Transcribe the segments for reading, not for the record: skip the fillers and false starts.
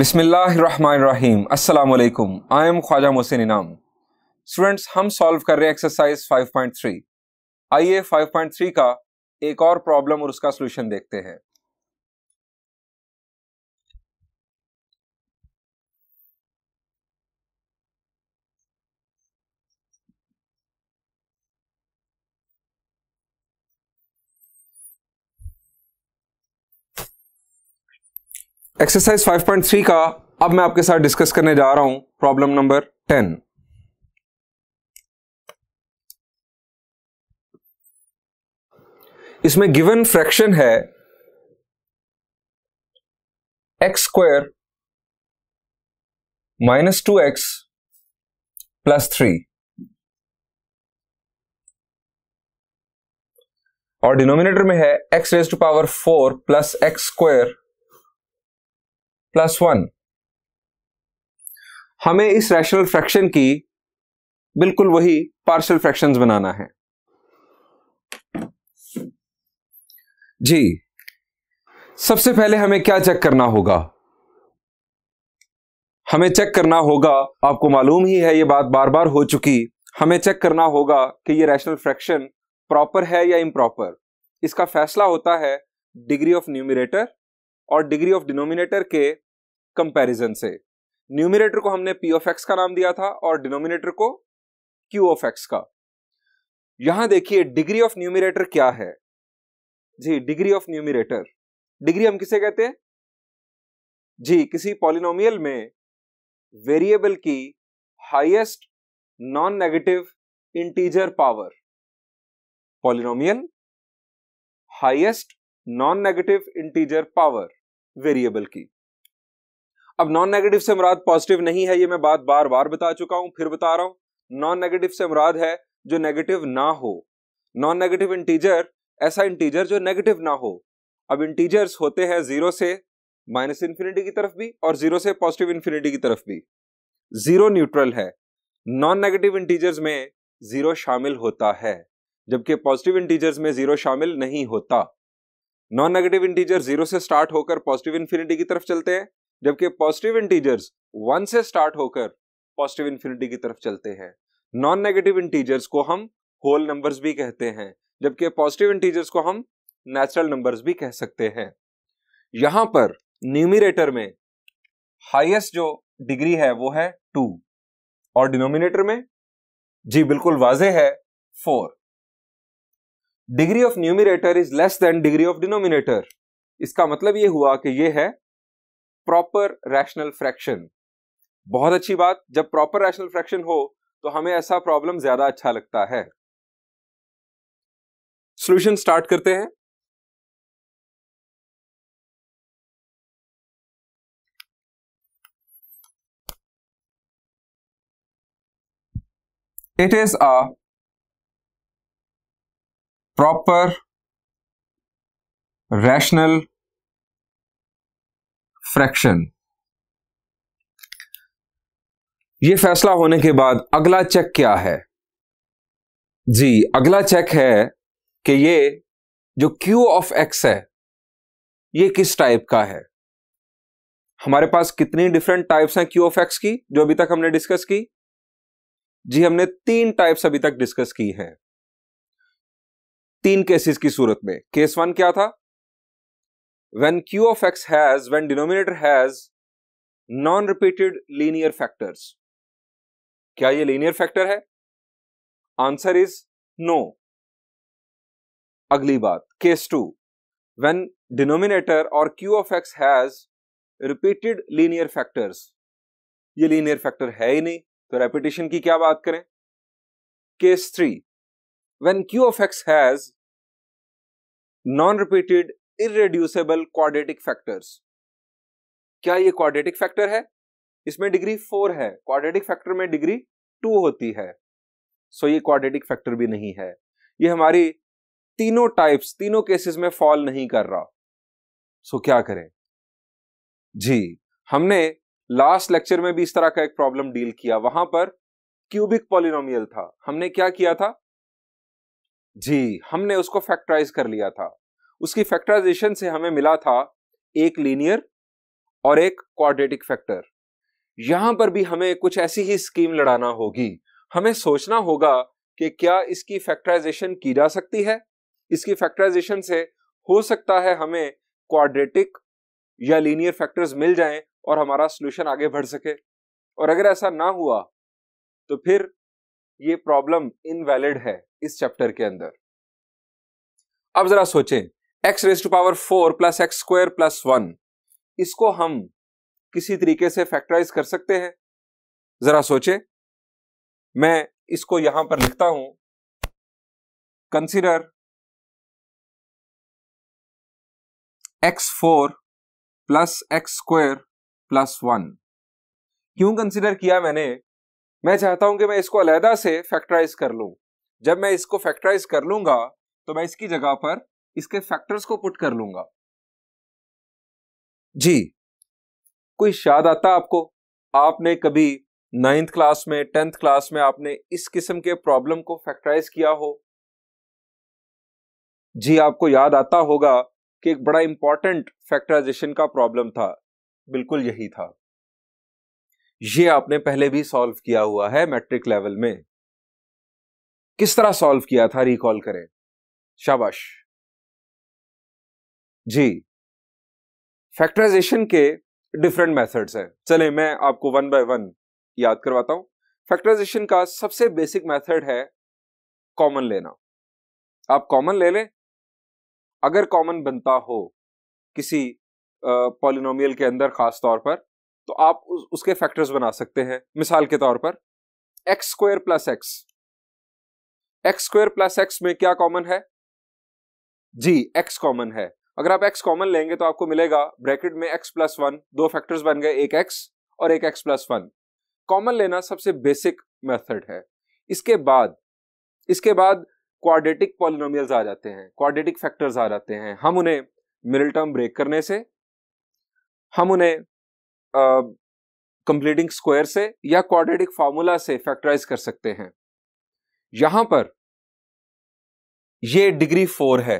बिस्मिल्लाहिर्रहमानिर्रहीम। अस्सलाम वालेकुम। आई एम ख्वाजा मोहसिन इनाम। स्टूडेंट्स, हम सॉल्व कर रहे हैं एक्सरसाइज 5.3। आइए 5.3 का एक और प्रॉब्लम और उसका सॉल्यूशन देखते हैं। एक्सरसाइज 5.3 का अब मैं आपके साथ डिस्कस करने जा रहा हूं प्रॉब्लम नंबर 10। इसमें गिवन फ्रैक्शन है X square minus 2x plus 3 और डिनोमिनेटर में है x raise to power 4 plus X square plus 1। हमें इस रैशनल फ्रैक्शन की बिल्कुल वही पार्शियल फ्रैक्शंस बनाना है। जी, सबसे पहले हमें क्या चेक करना होगा? हमें चेक करना होगा, आपको मालूम ही है ये बात बार बार हो चुकी, हमें चेक करना होगा कि ये रैशनल फ्रैक्शन प्रॉपर है या इम्प्रॉपर। इसका फैसला होता है डिग्री ऑफ न्यूमरेटर और डिग्री ऑफ डिनोमिनेटर के कंपैरिजन से। न्यूमरेटर को हमने p ऑफ x का नाम दिया था और डिनोमिनेटर को q ऑफ x का। यहां देखिए डिग्री ऑफ न्यूमरेटर क्या है। जी, डिग्री ऑफ न्यूमरेटर, डिग्री हम किसे कहते हैं? जी, किसी पॉलिनोमियल में वेरिएबल की highest non negative integer power. Polynomial highest non negative integer power variable की। अब नॉन नेगेटिव से मुराद पॉजिटिव नहीं है, ये मैं बात बार बार बता चुका हूं, फिर बता रहा हूं। नॉन नेगेटिव से मुराद है जो नेगेटिव ना हो। नॉन नेगेटिव इंटीजर ऐसा इंटीजर जो नेगेटिव ना हो। अब इंटीजर्स होते हैं 0 से माइनस इंफिनिटी की तरफ भी और 0 से पॉजिटिव इंफिनिटी की तरफ भी। 0 न्यूट्रल है। नॉन नेगेटिव इंटीजर्स में 0 शामिल होता है, जबकि पॉजिटिव इंटीजर्स में 0 शामिल नहीं होता। नॉन नेगेटिव इंटीजर 0 से स्टार्ट होकर पॉजिटिव इंफिनिटी की तरफ चलते हैं, जबकि पॉजिटिव इंटीजर्स 1 से स्टार्ट होकर पॉजिटिव इंफिनिटी की तरफ चलते हैं। नॉन नेगेटिव इंटीजर्स को हम होल नंबर्स भी कहते हैं, जबकि पॉजिटिव इंटीजर्स को हम नेचुरल नंबर्स भी कह सकते हैं। यहां पर न्यूमरेटर में हाईएस्ट जो डिग्री है वो है 2 और डिनोमिनेटर में जी बिल्कुल वाज़ेह है 4। Degree of numerator is less than degree of denominator. इसका मतलब यह हुआ कि यह है प्रॉपर रैशनल फ्रैक्शन। बहुत अच्छी बात, जब प्रॉपर रैशनल फ्रैक्शन हो तो हमें ऐसा प्रॉब्लम ज्यादा अच्छा लगता है। सॉल्यूशन स्टार्ट करते हैं। It is a proper rational fraction. यह फैसला होने के बाद अगला चेक क्या है? जी, अगला चेक है कि ये जो Q ऑफ X है ये किस टाइप का है। हमारे पास कितनी डिफरेंट टाइप्स हैं Q ऑफ X की जो अभी तक हमने डिस्कस की? जी, हमने 3 टाइप्स अभी तक डिस्कस की हैं 3 केसेस की सूरत में। केस 1 क्या था? when Q of X has, when denominator has non-repeated linear factors। क्या ये लीनियर फैक्टर है? Answer is no. अगली बात, केस 2, when denominator और Q of X has repeated linear factors। ये लीनियर फैक्टर है ही नहीं, तो रेपिटेशन की क्या बात करें। Case 3, when Q of X has non-repeated irreducible quadratic factors। क्या ये क्वाड्रेटिक फैक्टर है? इसमें डिग्री 4 है, क्वाड्रेटिक फैक्टर में डिग्री 2 होती है, सो ये क्वाड्रेटिक फैक्टर भी नहीं है। ये हमारी तीनों टाइप्स, तीनों केसेस में फॉल नहीं कर रहा, सो क्या करें? जी, हमने लास्ट लेक्चर में भी इस तरह का एक प्रॉब्लम डील किया, वहां पर क्यूबिक पॉलिनोमियल था। हमने क्या किया था? जी, हमने उसको फैक्टराइज कर लिया था। उसकी फैक्टराइजेशन से हमें मिला था एक लीनियर और एक क्वाड्रेटिक फैक्टर। यहां पर भी हमें कुछ ऐसी ही स्कीम लड़ाना होगी। हमें सोचना होगा कि क्या इसकी फैक्टराइजेशन की जा सकती है, इसकी फैक्टराइजेशन से हो सकता है हमें क्वाड्रेटिक या लीनियर फैक्टर्स मिल जाएं और हमारा सॉल्यूशन आगे बढ़ सके। और अगर ऐसा ना हुआ तो फिर ये प्रॉब्लम इनवैलिड है इस चैप्टर के अंदर। अब जरा सोचें, x raise to power 4 plus X square plus 1, इसको हम किसी तरीके से फैक्टराइज कर सकते हैं? जरा सोचें, मैं इसको यहां पर लिखता हूं, consider x4 plus X square plus 1। क्यों कंसीडर किया मैंने? मैं चाहता हूं कि मैं इसको अलहदा से फैक्टराइज कर लूं। जब मैं इसको फैक्टराइज कर लूंगा तो मैं इसकी जगह पर इसके फैक्टर्स को पुट कर लूंगा। जी, कोई याद आता आपको? आपने कभी 9th क्लास में, 10th क्लास में आपने इस किस्म के प्रॉब्लम को फैक्टराइज किया हो? जी, आपको याद आता होगा कि एक बड़ा इंपॉर्टेंट फैक्टराइजेशन का प्रॉब्लम था, बिल्कुल यही था। ये आपने पहले भी सॉल्व किया हुआ है मैट्रिक लेवल में। किस तरह सॉल्व किया था, रिकॉल करें। शाबाश। जी, फैक्टराइजेशन के डिफरेंट मेथड्स हैं। चले मैं आपको वन बाय वन याद करवाता हूं। फैक्टराइजेशन का सबसे बेसिक मेथड है कॉमन लेना। आप कॉमन ले लें, अगर कॉमन बनता हो किसी पॉलिनोमियल के अंदर खास तौर पर, तो आप उसके फैक्टर्स बना सकते हैं। मिसाल के तौर पर x square plus x, x square plus x में क्या कॉमन है? जी, एक्स कॉमन है। अगर आप एक्स कॉमन लेंगे तो आपको मिलेगा ब्रैकेट में एक्स प्लस 1, दो फैक्टर्स बन गए, एक एक्स और एक एक्स प्लस 1। कॉमन लेना सबसे बेसिक मेथड है। इसके बाद क्वाड्रेटिक पॉलिनोमियल्स आ जाते हैं, क्वाड्रेटिक फैक्टर्स आ जाते हैं। हम उन्हें मिडिल टर्म ब्रेक करने से, हम उन्हें कंप्लीटिंग स्क्वायर से या क्वाड्रेटिक फार्मूला से फैक्टराइज कर सकते हैं। यहां पर ये डिग्री 4 है।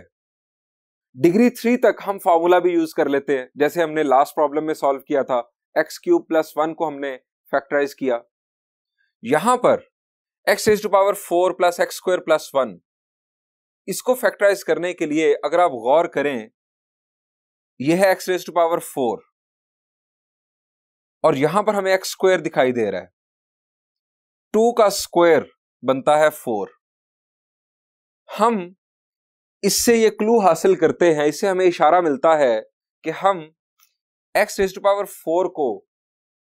डिग्री 3 तक हम फार्मूला भी यूज कर लेते हैं, जैसे हमने लास्ट प्रॉब्लम में सॉल्व किया था। एक्स क्यूब प्लस 1 को हमने फैक्टराइज किया। यहां पर X raise to power 4 plus X square plus 1, इसको फैक्टराइज करने के लिए अगर आप गौर करें, यह है एक्स रेज़ टू पावर 4 और यहां पर हमें एक्स स्क्वायर दिखाई दे रहा है। 2 का स्क्वायर बनता है 4। हम इससे ये क्लू हासिल करते हैं, इससे हमें इशारा मिलता है कि हम एक्स रेज़ टू पावर 4 को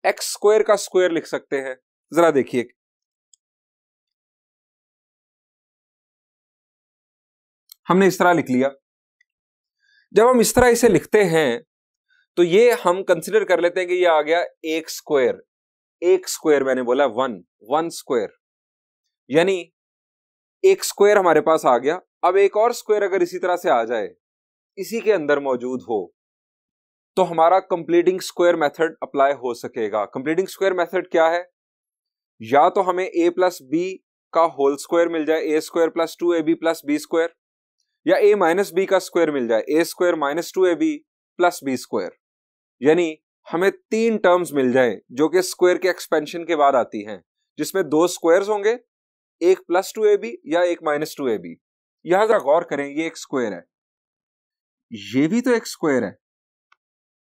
एक्स स्क्वायर का स्क्वायर लिख सकते हैं। जरा देखिए, हमने इस तरह लिख लिया। जब हम इस तरह इसे लिखते हैं तो ये हम कंसीडर कर लेते हैं कि ये आ गया एक स्क्वायर। एक स्क्वायर मैंने बोला 1 स्क्वायर, यानी एक स्क्वायर हमारे पास आ गया। अब एक और स्क्वायर अगर इसी तरह से आ जाए, इसी के अंदर मौजूद हो, तो हमारा कंप्लीटिंग स्क्वायर मेथड अप्लाई हो सकेगा। कंप्लीटिंग स्क्वायर मेथड क्या है? या तो हमें a प्लस बी का होल स्क्वायर मिल जाए, a square plus 2ab plus B square, या a माइनस बी का स्क्वायर मिल जाए, a square minus 2ab plus B square. यानी हमें 3 टर्म्स मिल जाए जो कि स्क्वायर के एक्सपेंशन के बाद आती हैं, जिसमें 2 स्क्वायर्स होंगे, एक प्लस 2ab या एक माइनस 2ab। यहां जरा गौर करें, ये एक स्क्वायर है, ये भी तो एक स्क्वायर है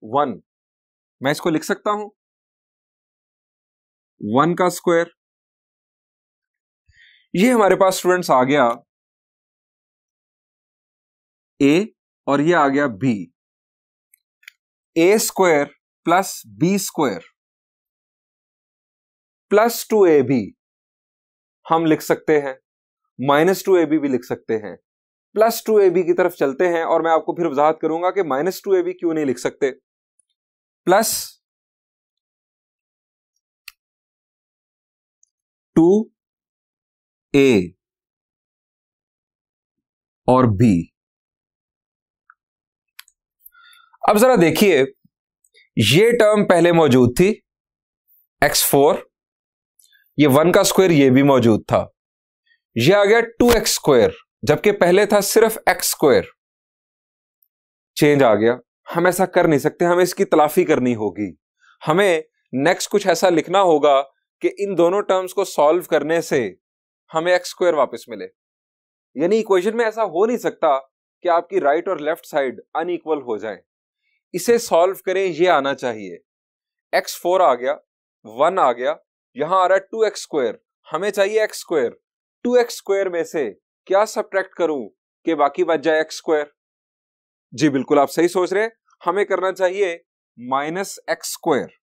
1। मैं इसको लिख सकता हूं 1 का स्क्वायर। ये हमारे पास स्टूडेंट्स आ गया a और ये आ गया b। a square plus b square plus 2ab हम लिख सकते हैं, माइनस 2ab भी लिख सकते हैं। प्लस 2ab की तरफ चलते हैं और मैं आपको फिर वजाहत करूंगा कि माइनस 2ab क्यों नहीं लिख सकते। प्लस 2a और b। अब जरा देखिए, ये टर्म पहले मौजूद थी x4, ये 1 का स्क्वायर ये भी मौजूद था, ये आ गया 2x स्क्वायर, जबकि पहले था सिर्फ x स्क्वायर। चेंज आ गया। हम ऐसा कर नहीं सकते, हमें इसकी तलाफी करनी होगी। हमें नेक्स्ट कुछ ऐसा लिखना होगा कि इन दोनों टर्म्स को सॉल्व करने से हमें एक्स स्क्वायर वापस मिले। यानी इक्वेशन में ऐसा हो नहीं सकता कि आपकी राइट और लेफ्ट साइड अनइक्वल हो जाए। इसे सॉल्व करें, ये आना चाहिए। x4 आ गया, 1 आ गया, यहां आ रहा है 2x स्क्वायर, हमें चाहिए x स्क्वायर। 2x स्क्वायर में से क्या सब्ट्रैक्ट करूं कि बाकी बच जाए x स्क्वायर? जी बिल्कुल आप सही सोच रहे हैं, हमें करना चाहिए -x स्क्वायर।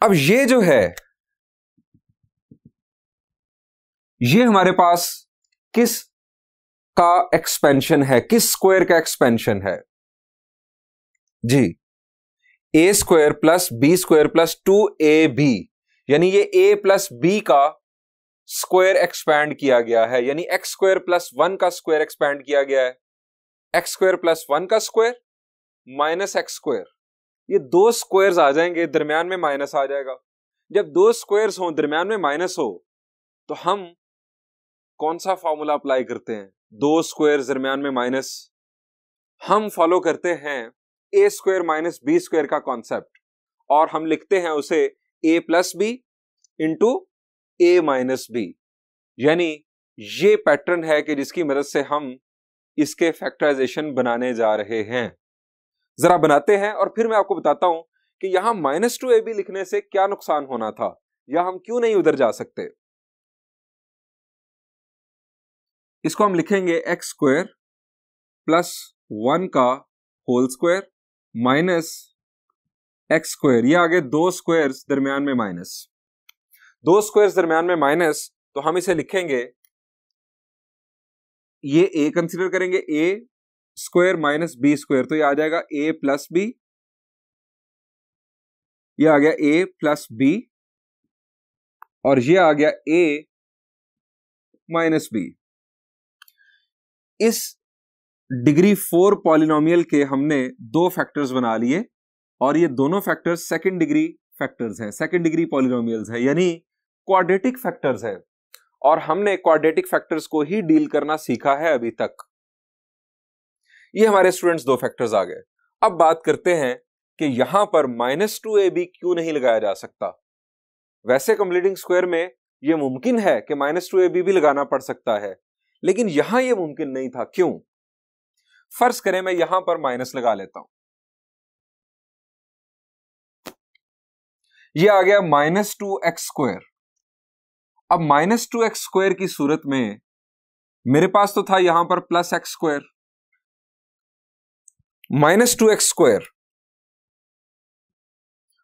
अब ये जो है, ये हमारे पास किस का एक्सपेंशन है, किस स्क्वायर का एक्सपेंशन है? जी, A square plus B square plus 2ab, यानी ये a प्लस बी का स्क्वायर एक्सपैंड किया गया है, यानी एक्स स्क्वायर प्लस 1 का स्क्वायर एक्सपैंड किया गया है। एक्स स्क्वायर प्लस 1 का स्क्वायर माइनस एक्स स्क्वायर, ये दो स्क्वायर्स आ जाएंगे, दरमियान में माइनस आ जाएगा। जब दो स्क्वायर्स हो, दरमियान में माइनस हो, तो हम कौन सा फॉर्मूला अप्लाई करते हैं? दो स्क्वायर्स दरमियान में माइनस, हम फॉलो करते हैं ए स्क्वायर माइनस बी स्क्वायर का कॉन्सेप्ट, और हम लिखते हैं उसे ए प्लस बी इंटू ए माइनस बी। यानी ये पैटर्न है कि जिसकी मदद से हम इसके फैक्टराइजेशन बनाने जा रहे हैं। जरा बनाते हैं और फिर मैं आपको बताता हूं कि यहां -2ab लिखने से क्या नुकसान होना था, या हम क्यों नहीं उधर जा सकते। इसको हम लिखेंगे एक्स स्क्वायर प्लस 1 का whole square minus X square, ये आगे दो स्क्वायर्स दरमियान में माइनस, दो स्क्वायर्स दरमियान में माइनस, तो हम इसे लिखेंगे, ये a कंसीडर करेंगे, a square minus B square, तो ये आ जाएगा a प्लस बी, ये आ गया a प्लस बी, और ये आ गया a माइनस बी। इस डिग्री 4 पॉलिनोमियल के हमने दो फैक्टर्स बना लिए, और ये दोनों फैक्टर्स सेकंड डिग्री फैक्टर्स हैं, सेकंड डिग्री पॉलिनोमियल्स हैं, यानी क्वाड्रेटिक फैक्टर्स हैं, और हमने क्वाड्रेटिक फैक्टर्स को ही डील करना सीखा है अभी तक। ये हमारे स्टूडेंट्स दो फैक्टर्स आ गए। अब बात करते हैं कि यहां पर -2ab क्यों नहीं लगाया जा सकता। वैसे कंप्लीटिंग स्क्वायर में यह मुमकिन है कि -2ab भी लगाना पड़ सकता है, लेकिन यहां यह मुमकिन नहीं था। क्यों? फर्ज करें मैं यहां पर माइनस लगा लेता हूं, यह आ गया -2x स्क्वायर। अब -2x स्क्वायर की सूरत में मेरे पास तो था यहां पर +x स्क्वायर, -2x स्क्वायर।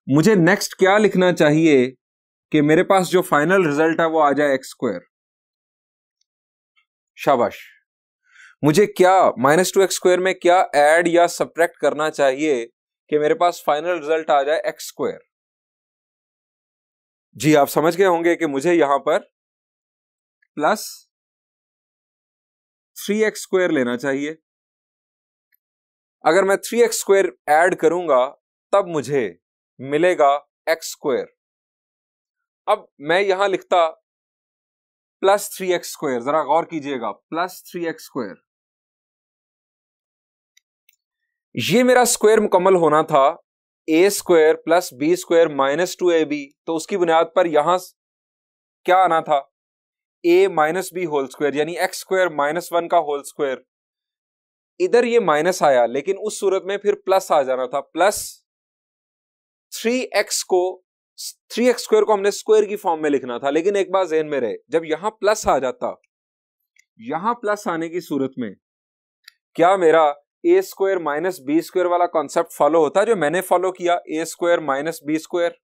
मुझे नेक्स्ट क्या लिखना चाहिए कि मेरे पास जो फाइनल रिजल्ट है वो आ जाए x स्क्वायर। शाबाश। मुझे क्या -2x स्क्वायर में क्या ऐड या सब्ट्रैक्ट करना चाहिए कि मेरे पास फाइनल रिजल्ट आ जाए x स्क्वायर? जी आप समझ गए होंगे कि मुझे यहां पर प्लस 3x स्क्वायर लेना चाहिए। अगर मैं 3x स्क्वायर ऐड करूंगा तब मुझे मिलेगा x स्क्वायर। अब मैं यहां लिखता +3x स्क्वायर, जरा गौर कीजिएगा, +3x स्क्वायर। ये मेरा स्क्वायर मुकम्मल होना था a square plus B square -2ab, तो उसकी बुनियाद पर यहां क्या आना था? a minus B whole square, यानी x स्क्वायर -1 का होल स्क्वायर। इधर ये माइनस आया, लेकिन उस सूरत में फिर प्लस आ जाना था, प्लस 3x स्क्वायर को हमने स्क्वायर की फॉर्म में लिखना था। लेकिन एक बात ज़हन में रहे, जब यहां प्लस आ जाता, यहां प्लस आने की सूरत में क्या मेरा a square minus B square वाला कॉन्सेप्ट फॉलो होता जो मैंने फॉलो किया, a square minus B square,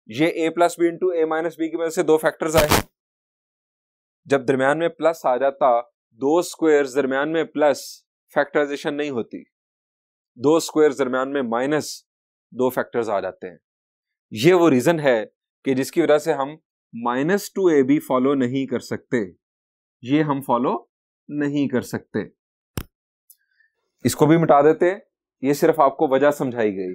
ये a plus B into a minus B की वजह से दो फैक्टर्स आए। जब दरमियान में प्लस आ जाता, दो स्क्वायर्स दरमियान में प्लस, फैक्टराइजेशन नहीं होती, दो स्क्वायर्स दरमियान में माइनस, दो फैक्टर्स आ जाते हैं। ये वो रीजन है कि जिसकी वजह से हम -2ab फॉलो नहीं कर सकते, ये हम फॉलो नहीं कर सकते। इसको भी मिटा देते हैं, ये सिर्फ आपको वजह समझाई गई।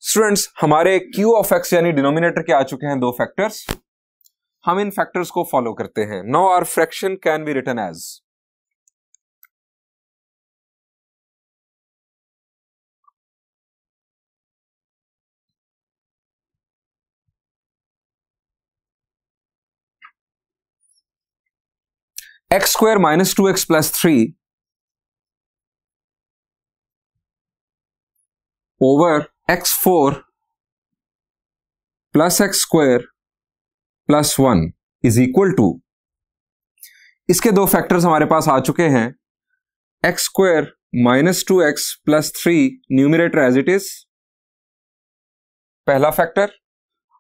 स्टूडेंट्स, हमारे q ऑफ x यानी डिनोमिनेटर के आ चुके हैं दो फैक्टर्स। हम इन फैक्टर्स को फॉलो करते हैं। Now our fraction can be written as x square minus 2x plus 3 over x4 plus x square plus 1 is equal to, इसके दो फैक्टर्स हमारे पास आ चुके हैं। x square minus 2x plus 3 numerator as it is, पहला फैक्टर।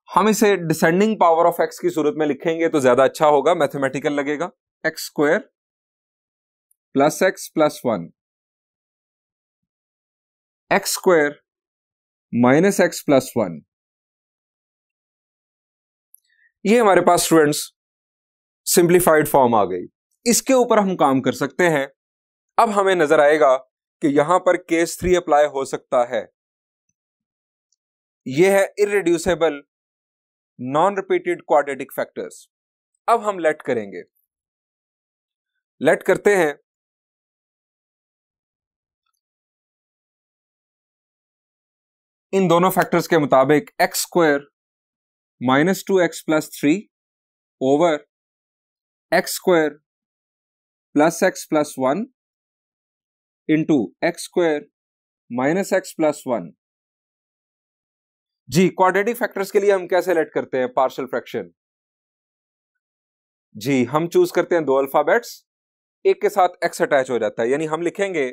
हम इसे descending power of x की सूरत में लिखेंगे तो ज्यादा अच्छा होगा, मैथमेटिकल लगेगा। x square plus x plus 1, x square minus x plus 1। ये हमारे पास स्टूडेंट्स सिंप्लीफाइड फॉर्म आ गई। इसके ऊपर हम काम कर सकते हैं। अब हमें नजर आएगा कि यहां पर केस 3 अप्लाई हो सकता है। यह है irreducible non repeated quadratic factors. अब हम लेट करेंगे, लेट करते हैं। इन दोनों फैक्टर्स के मुताबिक x square minus 2x plus 3 over x square plus x plus 1 into x square minus x plus 1। जी, क्वाड्रेटिक फैक्टर्स के लिए हम कैसे लेट करते हैं पार्शियल फ्रैक्शन? जी, हम चूज करते हैं दो अल्फाबेट्स, एक के साथ x अटैच हो जाता है, यानी हम लिखेंगे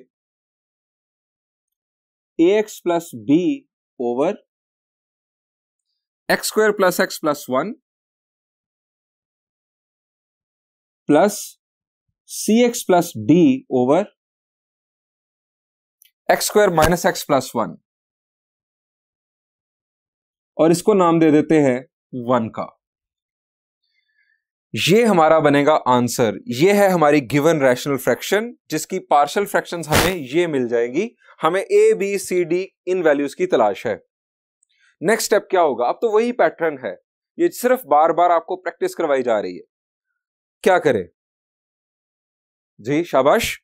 ax plus b over x square plus x plus 1 plus cx plus d over x square minus x plus 1, और इसको नाम दे देते हैं 1 का। ये हमारा बनेगा आंसर। ये है हमारी गिवन रैशनल फ्रैक्शन, जिसकी पार्शियल फ्रैक्शंस हमें ये मिल जाएंगी। हमें a b c d in values की तलाश है। नेक्स्ट स्टेप क्या होगा? अब तो वही पैटर्न है, ये सिर्फ बार बार आपको प्रैक्टिस करवाई जा रही है। क्या करें जी? शाबाश,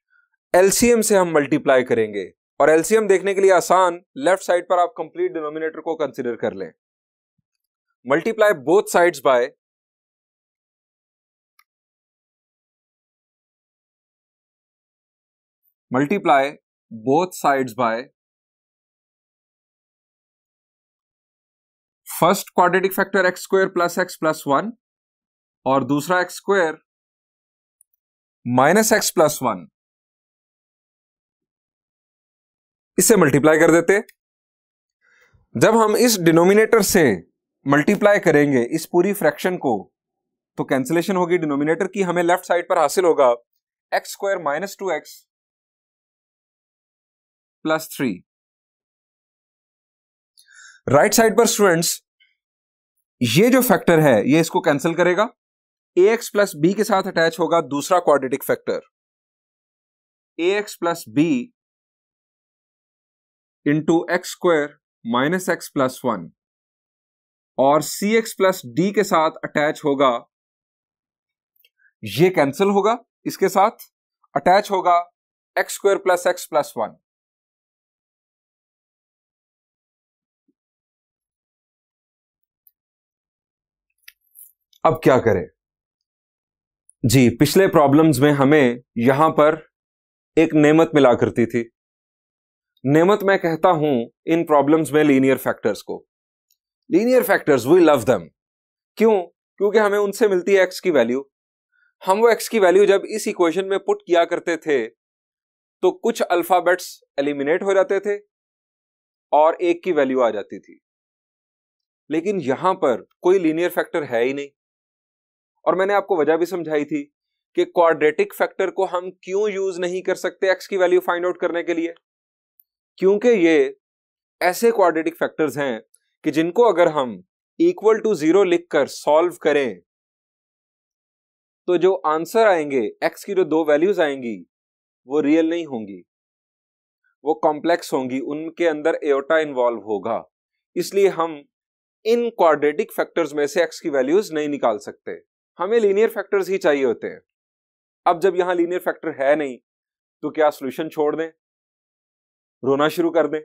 एलसीएम से हम मल्टीप्लाई करेंगे, और एलसीएम देखने के लिए आसान, लेफ्ट साइड पर आप कंप्लीट डिनोमिनेटर को कंसीडर कर लें। Multiply both sides by first quadratic factor x square plus x plus 1 और दूसरा x square minus x plus 1। इसे मल्टीप्लाई कर देते। जब हम इस डिनोमिनेटर से मल्टीप्लाई करेंगे इस पूरी फ्रैक्शन को, तो कैंसिलेशन होगी डिनोमिनेटर की। हमें लेफ्ट साइड पर हासिल होगा x square minus 2x plus 3। Right side पर स्टूडेंट्स ये जो फैक्टर है ये इसको कैंसिल करेगा। ax प्लस b के साथ अटैच होगा दूसरा quadratic factor ax plus b into x square minus x plus 1, और cx प्लस d के साथ अटैच होगा, ये कैंसिल होगा, इसके साथ अटैच होगा x square plus x plus 1। अब क्या करें जी? पिछले प्रॉब्लम्स में हमें यहां पर एक नेमत मिला करती थी। नेमत मैं कहता हूं इन प्रॉब्लम्स में लीनियर फैक्टर्स को। Linear factors we love them. क्यों? क्योंकि हमें उनसे मिलती है एक्स की वैल्यू। हम वो एक्स की वैल्यू जब इस इक्वेशन में पुट किया करते थे तो कुछ अल्फाबेट्स एलिमिनेट हो जाते थे और एक की वैल्यू आ जाती थी। लेकिन यहां पर कोई लीनियर फैक्टर है ही नहीं, और मैंने आपको वजह भी समझाई थी कि क्वाड्रेटिक फैक्टर को हम क्यों यूज नहीं कर सकते एक्स की वैल्यू फाइंड आउट करने के लिए। क्योंकि ये ऐसे क्वाड्रेटिक फैक्टर्स हैं कि जिनको अगर हम इक्वल टू 0 लिखकर सॉल्व करें तो जो आंसर आएंगे, एक्स की जो दो वैल्यूज आएंगी, वो रियल नहीं होंगी, वो कॉम्प्लेक्स होंगी, उनके अंदर एयोटा इन्वॉल्व होगा। इसलिए हम इन क्वाड्रेटिक फैक्टर्स में से एक्स की वैल्यूज नहीं निकाल सकते। हमें लीनियर फैक्टर्स ही चाहिए होते हैं। अब जब यहां लीनियर फैक्टर है नहीं तो क्या सॉल्यूशन छोड़ दें, रोना शुरू कर दें?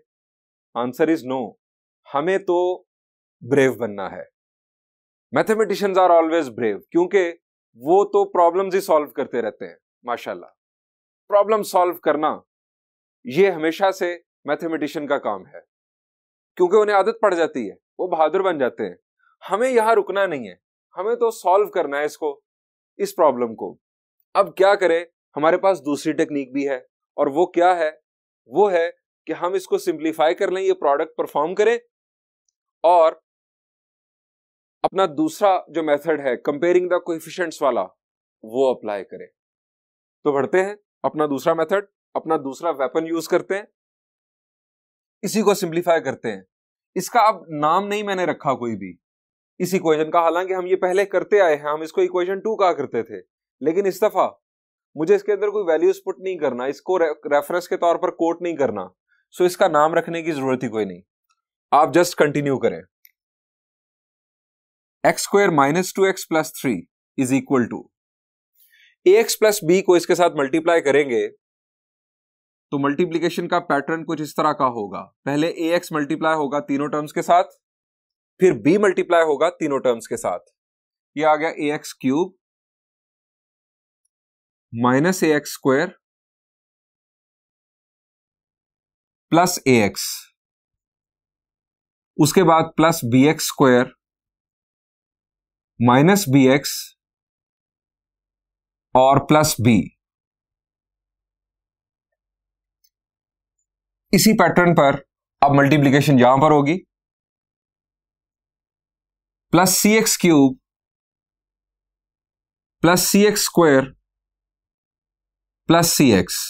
Answer is no. हमें तो ब्रेव बनना है। मैथमेटिशियंस आर ऑलवेज ब्रेव, क्योंकि वो तो प्रॉब्लम्स ही सॉल्व करते रहते हैं। माशाल्लाह, प्रॉब्लम सॉल्व करना ये हमेशा से मैथमेटिशियन का काम है, क्योंकि उन्हें आदत पड़ जाती है, वो बहादुर बन जाते हैं। हमें यहां रुकना नहीं है, हमें तो सॉल्व करना है इसको, इस प्रॉब्लम को। अब क्या करें, हमारे पास दूसरी टेक्निक भी है, और वो क्या है? वो है कि हम इसको सिंप्लीफाई कर लें, ये प्रोडक्ट परफॉर्म करें, और अपना दूसरा जो मेथड है कंपेयरिंग द कोएफिशिएंट्स वाला, वो अप्लाई करें। तो बढ़ते हैं अपना दूसरा मेथड, अपना दूसरा वेपन यूज करते हैं, इसी को सिंप्लीफाई करते हैं। इसका अब नाम नहीं मैंने रखा कोई भी इस इक्वेशन का, हालांकि हम ये पहले करते आए हैं, हम इसको इक्वेशन 2 कहा करते थे, लेकिन इस दफा मुझे इसके अंदर कोई वैल्यूज पुट नहीं करना, इसको रेफरेंस के तौर पर कोट नहीं करना, सो इसका नाम रखने की जरूरत ही कोई नहीं। आप जस्ट कंटिन्यू करें। X square minus 2x plus 3 is equal to ax plus b को इसके साथ मल्टीप्लाई करेंगे तो मल्टीप्लीकेशन का पैटर्न कुछ इस तरह का होगा। पहले ax मल्टीप्लाई होगा तीनों टर्म्स के साथ, फिर b मल्टीप्लाई होगा तीनों टर्म्स के साथ। ये आ गया ax cube minus ax square plus ax, उसके बाद plus bx square minus bx और प्लस b। इसी पैटर्न पर अब मल्टीप्लीकेशन यहां पर होगी, plus cx cube plus cx square plus cx,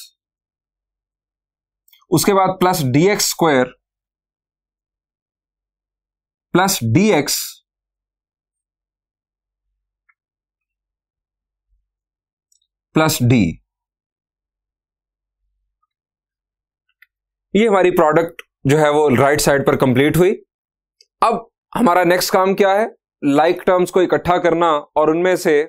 उसके बाद plus dx square plus dx plus d। ये हमारी प्रोडक्ट जो है वो राइट साइड पर कंप्लीट हुई। अब हमारा नेक्स्ट काम क्या है? लाइक टर्म्स को इकट्ठा करना और उनमें से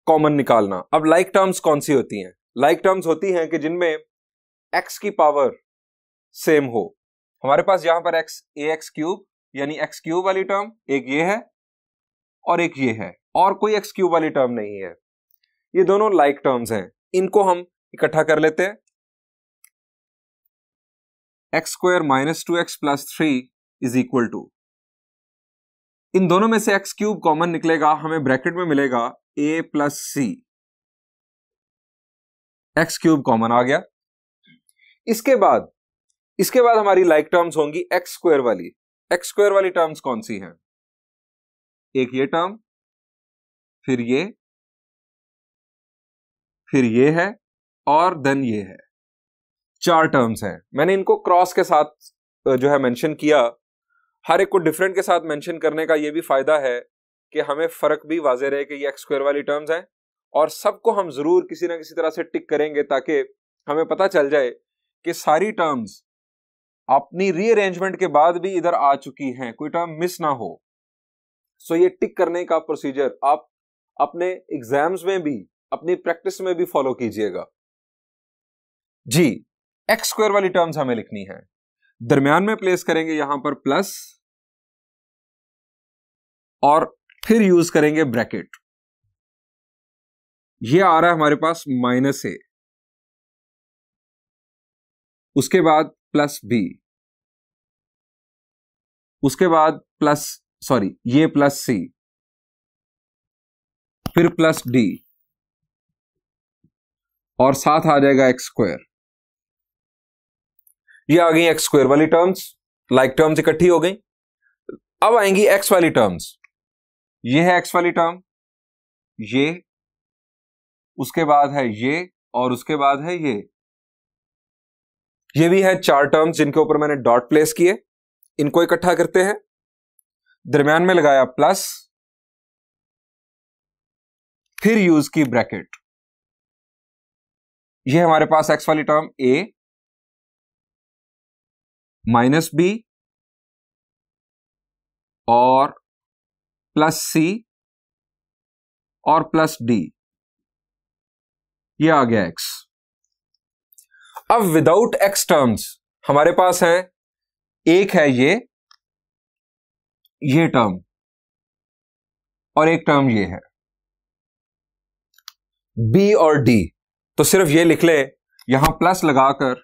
कॉमन निकालना। अब लाइक टर्म्स कौन सी होती हैं? लाइक टर्म्स होती हैं कि जिनमें x की पावर सेम हो। हमारे पास यहां पर ax क्यूब यानी x क्यूब वाली टर्म एक ये है और एक ये है, और कोई x क्यूब वाली टर्म नहीं है। ये दोनों लाइक टर्म्स हैं, इनको हम इकट्ठा कर लेते हैं। X square minus 2x plus 3 is equal to, इन दोनों में से एक्स क्यूब कॉमन निकलेगा, हमें ब्रैकेट में मिलेगा a plus C. X cube common आ गया। इसके बाद हमारी लाइक टर्म्स होंगी एक्स स्क्वायर वाली। एक्स स्क्वायर वाली टर्म्स कौन सी हैं? एक ये टर्म, फिर ये है और देन ये है। 4 टर्म्स हैं। मैंने इनको क्रॉस के साथ जो है मेंशन किया। हर एक को डिफरेंट के साथ मेंशन करने का ये भी फायदा है कि हमें फर्क भी वाज़ेह रहे कि ये एक्स स्क्वायर वाली टर्म्स हैं, और सबको हम जरूर किसी ना किसी तरह से टिक करेंगे ताकि हमें पता चल जाए कि सारी टर्म्स अपनी रीअरेंजमेंट के बाद भी इधर आ चुकी हैं, कोई टर्म मिस ना हो। सो ये टिक करने का प्रोसीजर आप अपने एग्जाम्स में भी, अपनी प्रैक्टिस में भी फॉलो कीजिएगा जी। एक्स स्क्वायर वाली टर्म्स हमें लिखनी है, दरमियान में प्लेस करेंगे यहां पर प्लस, और फिर यूज करेंगे ब्रैकेट। ये आ रहा है हमारे पास माइनस ए, उसके बाद प्लस बी, उसके बाद ये प्लस सी, फिर प्लस डी, और साथ आ जाएगा एक्स स्क्वायर। ये आ गई एक्स स्क्वायर वाली टर्म्स, लाइक टर्म्स इकट्ठी हो गई। अब आएंगी एक्स वाली टर्म्स। ये है एक्स वाली टर्म, ये, उसके बाद है ये, और उसके बाद है ये। ये भी है 4 टर्म्स जिनके ऊपर मैंने डॉट प्लेस किए। इनको इकट्ठा करते हैं, दरमियान में लगाया प्लस, फिर यूज की ब्रैकेट। ये हमारे पास एक्स वाली टर्म a माइनस बी और प्लस सी और प्लस डी, ये आ गया x। अब विदाउट x टर्म्स हमारे पास है, एक है ये टर्म और एक टर्म ये है b और d। तो सिर्फ ये लिख ले यहां प्लस लगाकर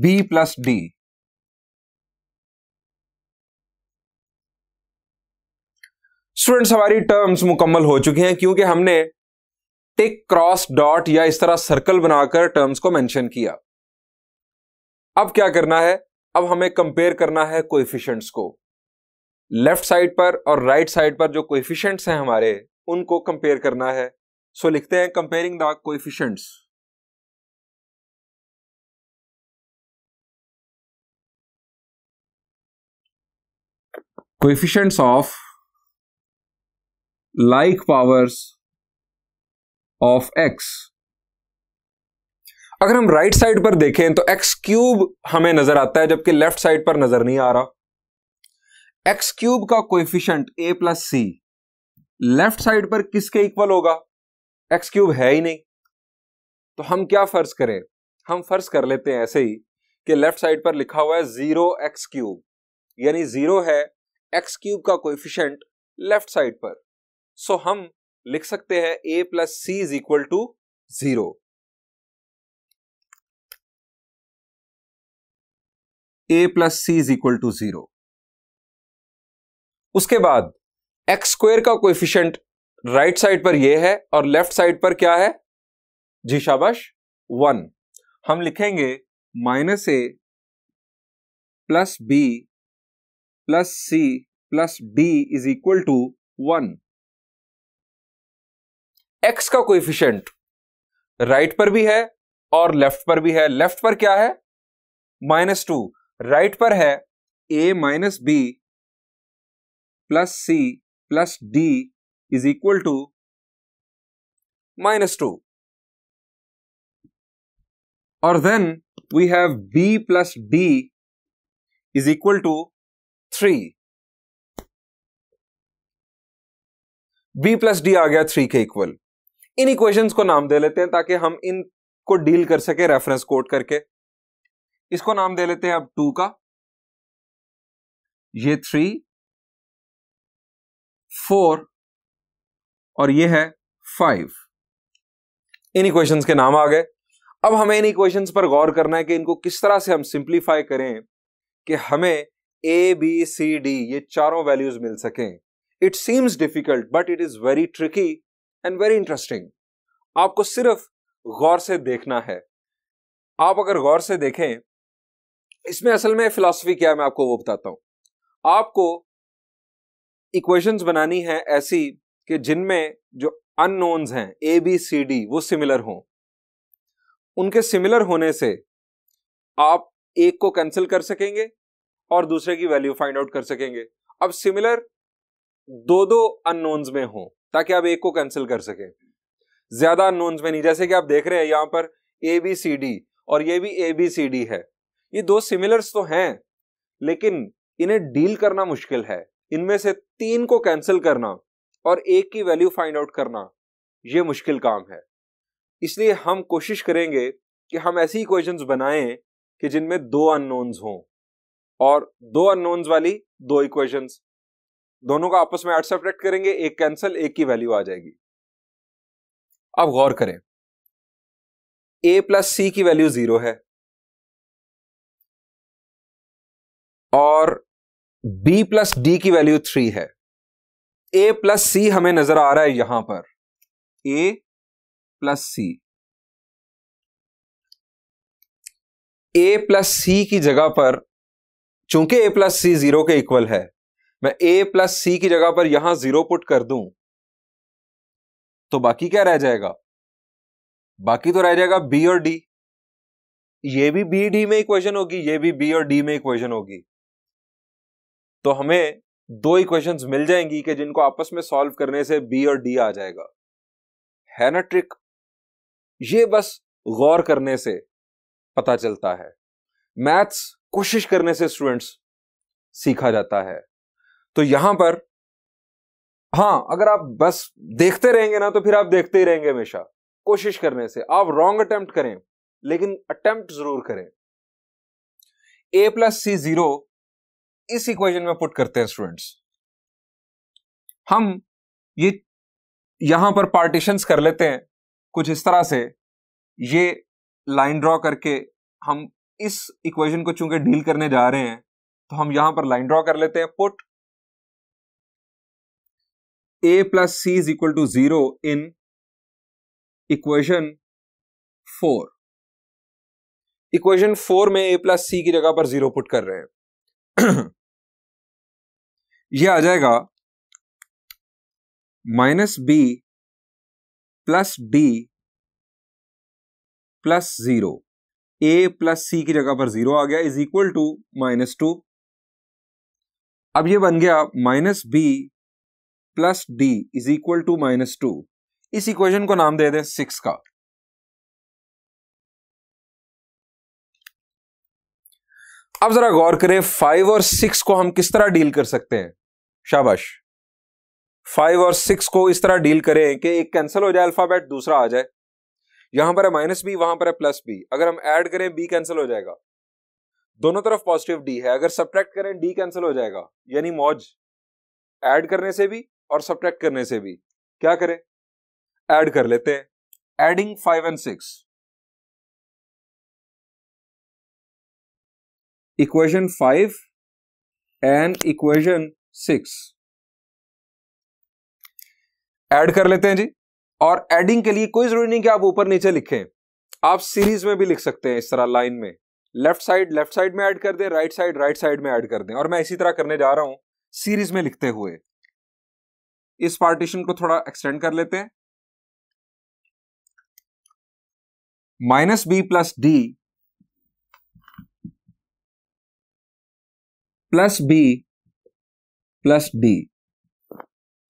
b प्लस d। स्टूडेंट्स हमारी टर्म्स मुकम्मल हो चुकी हैं क्योंकि हमने टिक, क्रॉस, डॉट या इस तरह सर्कल बनाकर टर्म्स को मेंशन किया। अब क्या करना है, अब हमें कंपेयर करना है कोएफिशिएंट्स को। लेफ्ट साइड पर और राइट साइड पर जो कोएफिशिएंट्स हैं हमारे, उनको कंपेयर करना है। सो लिखते हैं comparing the coefficients. Coefficients of like powers of x। अगर हम राइट साइड पर देखें तो x क्यूब हमें नजर आता है, जबकि लेफ्ट साइड पर नजर नहीं आ रहा। x क्यूब का coefficient a plus C left side पर किसके इक्वल होगा? x क्यूब है ही नहीं। तो हम क्या फर्ज करें, हम फर्ज कर लेते हैं ऐसे ही कि लेफ्ट साइड पर लिखा हुआ है 0x क्यूब, यानी 0 है x क्यूब का कोएफिशिएंट लेफ्ट साइड पर। सो हम लिख सकते हैं a plus C is equal to 0। a plus C is equal to 0। उसके बाद x स्क्वायर का कोएफिशिएंट राइट साइड पर यह है और लेफ्ट साइड पर क्या है? जी शाबाश, 1। हम लिखेंगे minus a plus b plus c plus d is equal to 1। x का कोएफिशिएंट राइट पर भी है और लेफ्ट पर भी है। लेफ्ट पर क्या है? -2। राइट पर है a minus b plus c plus d is equal to -2। और then we have b plus d is equal to 3। b plus D आ गया 3 के इक्वल। इन इक्वेशंस को नाम दे लेते हैं ताकि हम इनको डील कर सके रेफरेंस कोट करके। इसको नाम दे लेते हैं अब 2 का, ये 3, 4 और ये है 5। इन इक्वेशंस के नाम आ गए। अब हमें इन इक्वेशंस पर गौर करना है कि इनको किस तरह से हम सिंप्लीफाई करें कि हमें a, b, c, d ये चारों वैल्यूज मिल सकें। It seems difficult but it is very tricky and very interesting. आपको सिर्फ गौर से देखना है। आप अगर गौर से देखें, इसमें असल में फिलॉसफी क्या है मैं आपको वो बताता हूं। आपको इक्वेशंस बनानी है ऐसी कि जिनमें जो अननोन्स हैं ए बी सी डी वो सिमिलर हों। उनके सिमिलर होने से आप एक को कैंसिल कर सकेंगे और दूसरे की वैल्यू फाइंड आउट कर सकेंगे। अब सिमिलर दो अननोन्स में हो ताकि आप एक को कैंसिल कर सकें, ज्यादा अननोन्स में नहीं। जैसे कि आप देख रहे हैं यहां पर ए बी सी डी और ये भी ए बी सी डी है। ये दो सिमिलर्स तो हैं लेकिन इन्हें डील करना मुश्किल है। इनमें से 3 को कैंसिल करना और एक की वैल्यू फाइंड आउट करना ये मुश्किल काम है। इसलिए हम कोशिश करेंगे कि हम ऐसी इक्वेशंस बनाएं कि जिनमें 2 अननोन्स हों और 2 अननोन्स वाली 2 इक्वेशंस, दोनों का आपस में ऐड सब्ट्रैक्ट करेंगे, एक कैंसिल, एक की वैल्यू आ जाएगी। अब गौर करें, a प्लस सी की वैल्यू 0 है और b प्लस डी की वैल्यू 3 है। a प्लस सी हमें नजर आ रहा है यहां पर, a plus C. a plus C की जगह पर, चूंकि a प्लस सी 0 के इक्वल है, मैं a प्लस सी की जगह पर यहां 0 पुट कर दूं तो बाकी क्या रह जाएगा? बाकी तो रह जाएगा b और d। ये भी b d में इक्वेशन होगी, ये भी b और d में इक्वेशन होगी। तो हमें 2 इक्वेशंस मिल जाएंगी कि जिनको आपस में सॉल्व करने से b और d आ जाएगा। है ना ट्रिक? ये बस गौर करने से पता चलता है। मैथ्स कोशिश करने से स्टूडेंट्स सीखा जाता है। तो यहां पर हाँ, अगर आप बस देखते रहेंगे ना तो फिर आप देखते ही रहेंगे हमेशा। कोशिश करने से आप रॉन्ग अटेम्प्ट करें, लेकिन अटेम्प्ट जरूर करें। a प्लस सी 0 इस इक्वेशन में पुट करते हैं स्टूडेंट्स। हम ये यहां पर पार्टीशंस कर लेते हैं कुछ इस तरह से, ये लाइन ड्रॉ करके हम इस इक्वेशन को चूंकि डील करने जा रहे हैं तो हम यहां पर लाइन ड्रॉ कर लेते हैं। Put a plus C is equal to 0 in equation 4। Equation 4 में a प्लस सी की जगह पर 0 पुट कर रहे हैं। यह आ जाएगा minus b plus d plus 0। a plus C की जगह पर 0 आ गया, इज इक्वल टू -2। अब ये बन गया minus b plus d is equal to -2। इस इक्वेशन को नाम दे दें 6 का। अब जरा गौर करें 5 और 6 को हम किस तरह डील कर सकते हैं। शाबाश, 5 और 6 को इस तरह डील करें कि एक कैंसिल हो जाए अल्फाबेट, दूसरा आ जाए। यहां पर है माइनस बी, वहां पर है प्लस बी। अगर हम ऐड करें बी कैंसिल हो जाएगा, दोनों तरफ पॉजिटिव डी है। अगर सब्ट्रैक्ट करें डी कैंसिल हो जाएगा, यानी मौज। ऐड करने से भी और सब्ट्रैक्ट करने से भी। क्या करें, ऐड कर लेते हैं। Adding 5 and 6, equation 5 and equation 6 add कर लेते हैं जी। और एडिंग के लिए कोई जरूरी नहीं कि आप ऊपर नीचे लिखें, आप सीरीज में भी लिख सकते हैं। इस तरह लाइन में लेफ्ट साइड में ऐड कर दें, राइट साइड में ऐड कर दें। और मैं इसी तरह करने जा रहा हूं सीरीज में लिखते हुए। इस पार्टीशन को थोड़ा एक्सटेंड कर लेते हैं। Minus B plus D plus B plus D.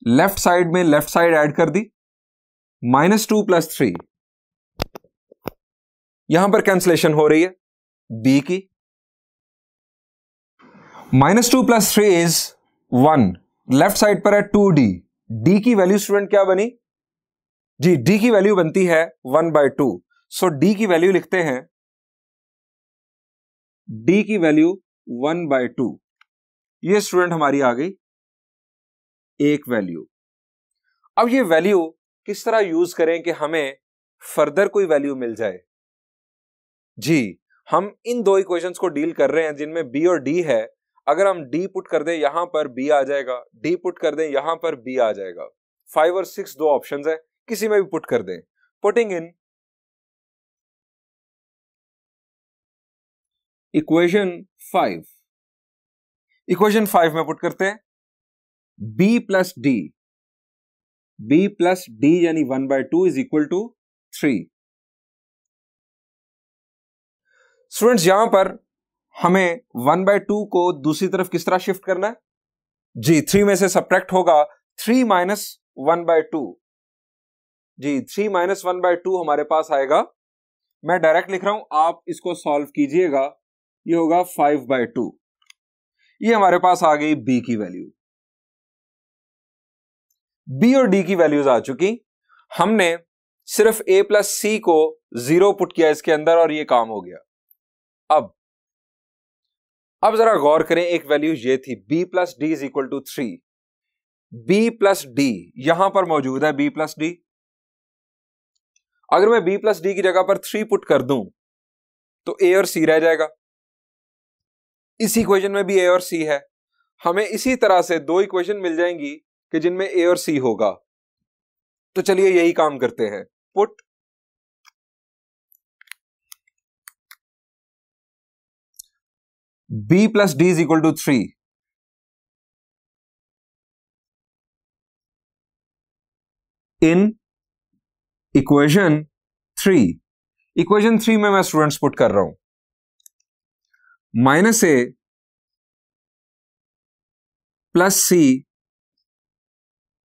Left side में लेफ्ट साइड ऐड कर दी, -2 प्लस 3। यहां पर कैंसलेशन हो रही है b की। -2 प्लस 3 इज 1। लेफ्ट साइड पर है 2d। d की वैल्यू स्टूडेंट क्या बनी जी? d की वैल्यू बनती है 1/2। सो d की वैल्यू लिखते हैं, d की वैल्यू 1/2। ये स्टूडेंट हमारी आ गई एक वैल्यू। अब ये वैल्यू किस तरह यूज करें कि हमें फर्दर कोई वैल्यू मिल जाए? जी, हम इन दो इक्वेशंस को डील कर रहे हैं जिनमें b और d है। अगर हम d पुट कर दें यहां पर b आ जाएगा, d पुट कर दें यहां पर b आ जाएगा। 5 और 6 दो ऑप्शंस है, किसी में भी पुट कर दें। पुटिंग इन इक्वेशन 5, इक्वेशन 5 में पुट करते हैं b प्लस d यानी 1/2 इज इक्वल टू 3। स्टूडेंट्स यहां पर हमें 1/2 को दूसरी तरफ किस तरह शिफ्ट करना है? जी, 3 में से सब्ट्रैक्ट होगा 3 माइनस 1/2। जी, 3 माइनस 1/2 हमारे पास आएगा। मैं डायरेक्ट लिख रहा हूं, आप इसको सॉल्व कीजिएगा। ये होगा 5/2। ये हमारे पास आ गई b की वैल्यू। b और d की वैल्यूज आ चुकी। हमने सिर्फ a प्लस सी को 0 पुट किया इसके अंदर और ये काम हो गया। अब जरा गौर करें, एक वैल्यू ये थी b plus D is equal to 3। b plus D यहां पर मौजूद है, b प्लस डी। अगर मैं b प्लस डी की जगह पर 3 पुट कर दूं तो a और c रह जाएगा। इस इक्वेशन में भी a और c है। हमें इसी तरह से दो इक्वेशन मिल जाएंगी कि जिनमें a और c होगा। तो चलिए यही काम करते हैं। Put b plus D is equal to 3 in equation 3। Equation 3 में मैं स्टूडेंट्स पुट कर रहा हूं -a plus c,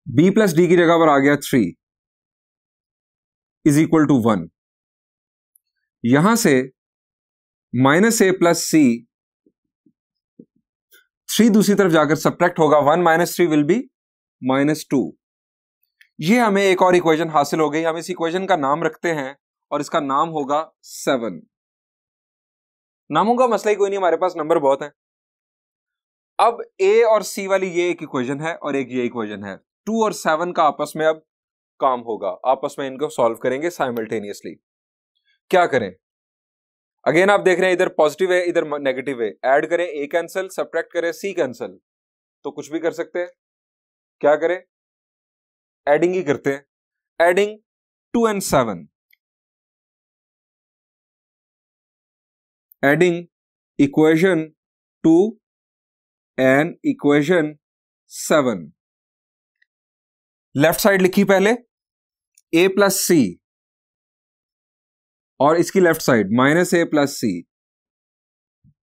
b plus D की जगह पर आ गया 3 इज इक्वल टू 1। यहां से -a प्लस c, 3 दूसरी तरफ जाकर सब्ट्रैक्ट होगा। 1 - 3 विल बी -2। ये हमें एक और इक्वेशन हासिल हो गई। हम इस इक्वेशन का नाम रखते हैं और इसका नाम होगा 7। नामों का मसला ही कोई नहीं, हमारे पास नंबर बहुत है। अब ए और सी वाली ये एक इक्वेशन है और एक ये इक्वेशन है। 2 और 7 का आपस में अब काम होगा, आपस में इनको सॉल्व करेंगे साइमल्टेनियसली। क्या करें? अगेन आप देख रहे हैं इधर पॉजिटिव है इधर नेगेटिव है। ऐड करें ए कैंसिल, सब्ट्रैक्ट करें सी कैंसिल, तो कुछ भी कर सकते हैं। क्या करें? एडिंग ही करते हैं। Adding 2 and 7, adding equation 2 and equation 7। Left side लिखी पहले a प्लस सी और इसकी left side -a plus C,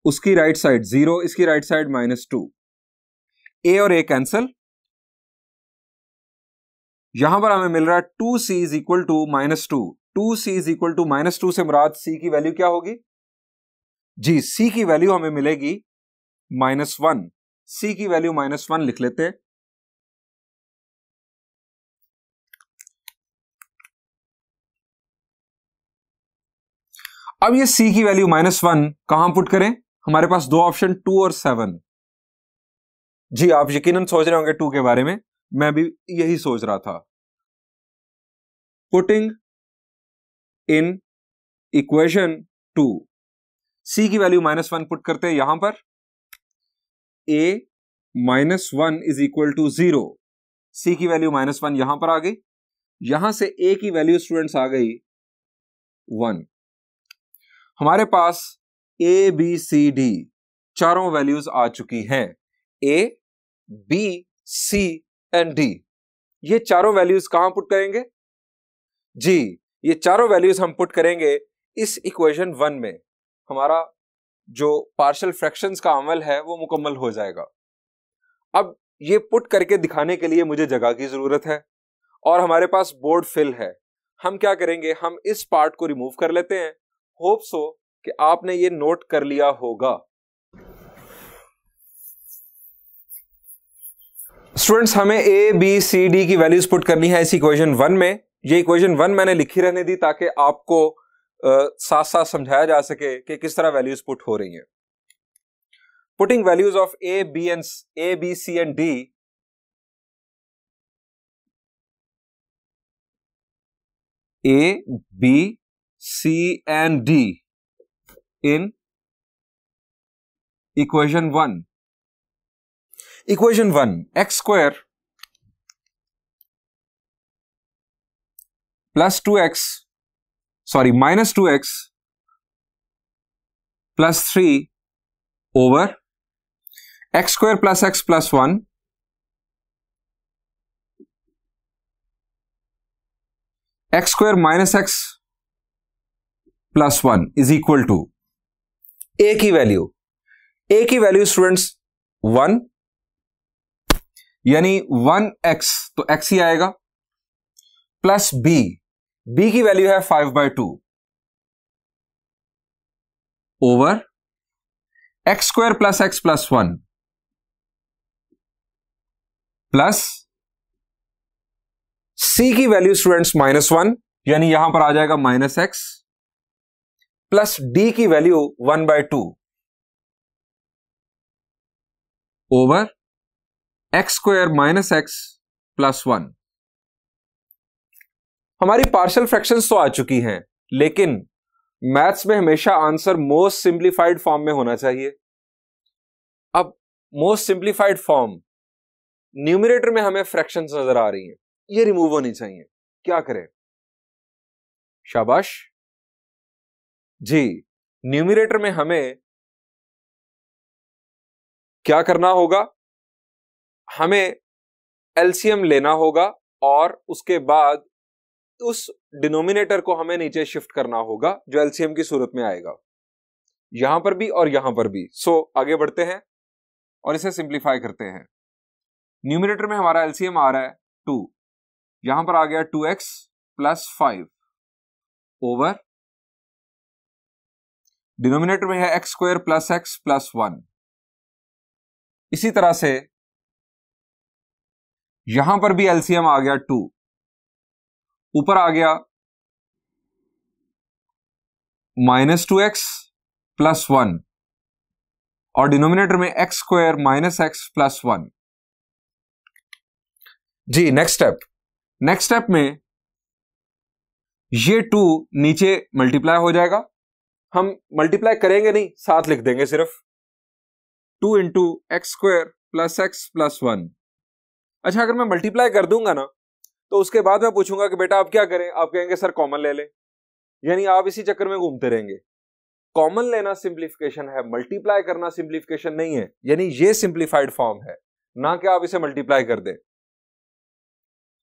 उसकी राइट साइड 0, इसकी राइट साइड -2। a और a कैंसल, यहां पर हमें मिल रहा है 2c is equal to -2। 2c is equal to -2 से मुराद c की वैल्यू क्या होगी? जी, c की वैल्यू हमें मिलेगी -1। c की वैल्यू -1 लिख लेते हैं। अब ये c की वैल्यू -1 कहां पुट करें? हमारे पास दो ऑप्शन 2 और 7। जी, आप यकीनन सोच रहे होंगे 2 के बारे में, मैं भी यही सोच रहा था। पुटिंग इन इक्वेशन 2, c की वैल्यू -1 पुट करते हैं यहां पर। a -1 is equal to 0, c की वैल्यू -1 यहां पर आ गई। यहां से a की वैल्यू स्टूडेंट्स आ गई 1। हमारे पास a b c d चारों वैल्यूज आ चुकी हैं। a b c and d, ये चारों वैल्यूज कहां पुट करेंगे? जी, ये चारों वैल्यूज हम पुट करेंगे इस इक्वेशन 1 में। हमारा जो पार्शियल फ्रैक्शंस का अमल है वो मुकम्मल हो जाएगा। अब ये पुट करके दिखाने के लिए मुझे जगह की जरूरत है और हमारे पास बोर्ड फिल है। हम क्या करेंगे, हम इस पार्ट को रिमूव कर लेते हैं। होप सो कि आपने ये नोट कर लिया होगा। स्टूडेंट्स, हमें ए बी सी डी की वैल्यूज पुट करनी है इस इक्वेशन 1 में। ये इक्वेशन 1 मैंने लिखी रहने दी ताकि आपको साथ साथ समझाया जा सके कि किस तरह वैल्यूज पुट हो रही हैं। Putting values of A B C and D A, B, C and D in equation 1. Equation 1, x square plus 2x, sorry, minus 2x plus 3 over x square plus x plus 1 x square minus x plus 1 is equal to a की value students 1, यानी 1x तो x ही आएगा, plus b की value है 5/2 over x square plus x plus 1 plus c की value students -1, यानी यहां पर आ जाएगा -x प्लस d की value 1/2 over x square minus x plus 1। हमारी पार्शियल फ्रैक्शंस तो आ चुकी हैं, लेकिन मैथ्स में हमेशा आंसर मोस्ट सिंप्लीफाइड फॉर्म में होना चाहिए। अब मोस्ट सिंप्लीफाइड फॉर्म न्यूमरेटर में हमें फ्रैक्शंस नजर आ रही हैं, ये रिमूव होनी चाहिए। क्या करें? शाबाश जी, न्यूमरेटर में हमें क्या करना होगा? हमें एलसीएम लेना होगा और उसके बाद उस डिनोमिनेटर को हमें नीचे शिफ्ट करना होगा जो एलसीएम की सूरत में आएगा, यहां पर भी और यहां पर भी। सो आगे बढ़ते हैं और इसे सिंप्लीफाई करते हैं। न्यूमरेटर में हमारा एलसीएम आ रहा है 2, यहां पर आ गया 2x प्लस 5 ओवर डिनोमिनेटर में है x square plus x plus 1। इसी तरह से यहां पर भी एलसीएम आ गया 2, ऊपर आ गया -2x प्लस 1 और डिनोमिनेटर में x square minus x plus 1। जी नेक्स्ट स्टेप में ये 2 नीचे मल्टीप्लाई हो जाएगा। हम मल्टीप्लाई करेंगे नहीं, साथ लिख देंगे सिर्फ 2 into x square plus x plus 1। अच्छा, अगर मैं मल्टीप्लाई कर दूंगा ना तो उसके बाद मैं पूछूंगा कि बेटा आप क्या करें, आप कहेंगे सर कॉमन ले लें, यानी आप इसी चक्कर में घूमते रहेंगे। कॉमन लेना सिंप्लीफिकेशन है, मल्टीप्लाई करना सिंप्लीफिकेशन नहीं है, यानी ये सिंप्लीफाइड फॉर्म है, ना कि आप इसे मल्टीप्लाई कर दें।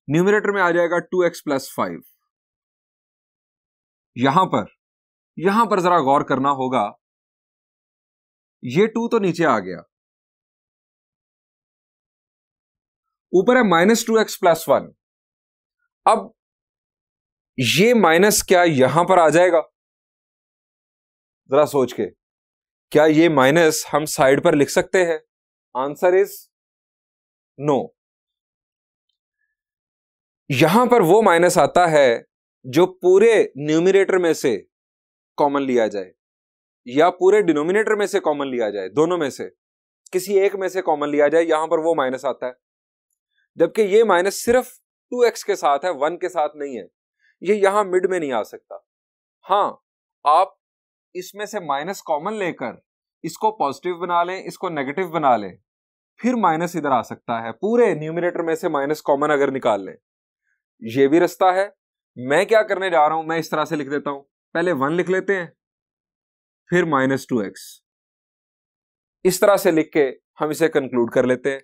न्यूमरेटर में आ जाएगा 2x प्लस 5। यहां पर जरा गौर करना होगा, ये 2 तो नीचे आ गया, ऊपर है -2x प्लस 1। अब ये माइनस क्या यहां पर आ जाएगा? जरा सोच के, क्या ये माइनस हम साइड पर लिख सकते हैं? Answer is no. यहां पर वो माइनस आता है जो पूरे न्यूमरेटर में से कॉमन लिया जाए या पूरे डिनोमिनेटर में से कॉमन लिया जाए, दोनों में से किसी एक में से कॉमन लिया जाए, यहां पर वो माइनस आता है। जबकि ये माइनस सिर्फ 2x के साथ है, 1 के साथ नहीं है, ये यहां मिड में नहीं आ सकता। हां, आप इसमें से माइनस कॉमन लेकर इसको पॉजिटिव बना लें, इसको नेगेटिव बना लें, फिर माइनस इधर आ सकता है। पूरे न्यूमरेटर में से माइनस कॉमन अगर निकाल लें, ये भी रास्ता है। मैं क्या करने जा रहा हूं, मैं इस तरह से लिख देता हूं, पहले 1 लिख लेते हैं, फिर -2x, इस तरह से लिख के हम इसे कंक्लूड कर लेते हैं।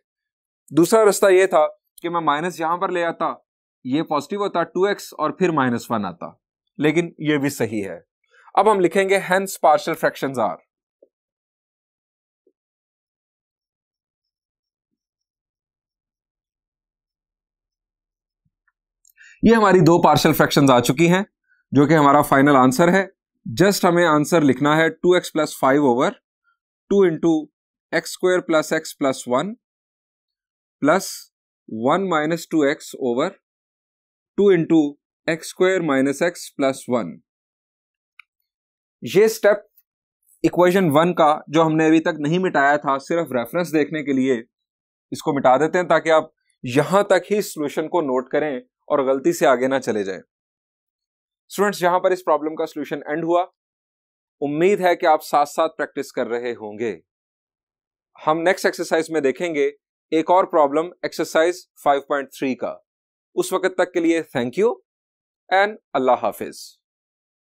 दूसरा रास्ता यह था कि मैं माइनस यहां पर ले आता, ये पॉजिटिव होता 2x और फिर -1 आता, लेकिन यह भी सही है। अब हम लिखेंगे हेंस पार्शियल फ्रैक्शंस आर। ये हमारी 2 पार्शियल फ्रैक्शंस आ चुकी हैं, जो कि हमारा फाइनल आंसर है। जस्ट हमें आंसर लिखना है 2x plus 5 over 2 into x square plus x plus 1 plus 1 minus 2x over 2 into x square minus x plus 1। ये स्टेप इक्वेशन 1 का जो हमने अभी तक नहीं मिटाया था, सिर्फ रेफरेंस देखने के लिए इसको मिटा देते हैं, ताकि आप यहां तक ही सॉल्यूशन को नोट करें और गलती से आगे ना चले जाए। स्टूडेंट्स, यहां पर इस प्रॉब्लम का सॉल्यूशन एंड हुआ। उम्मीद है कि आप साथ साथ प्रैक्टिस कर रहे होंगे। हम नेक्स्ट एक्सरसाइज में देखेंगे एक और प्रॉब्लम, एक्सरसाइज 5.3 का। उस वक्त तक के लिए thank you and Allah Hafiz.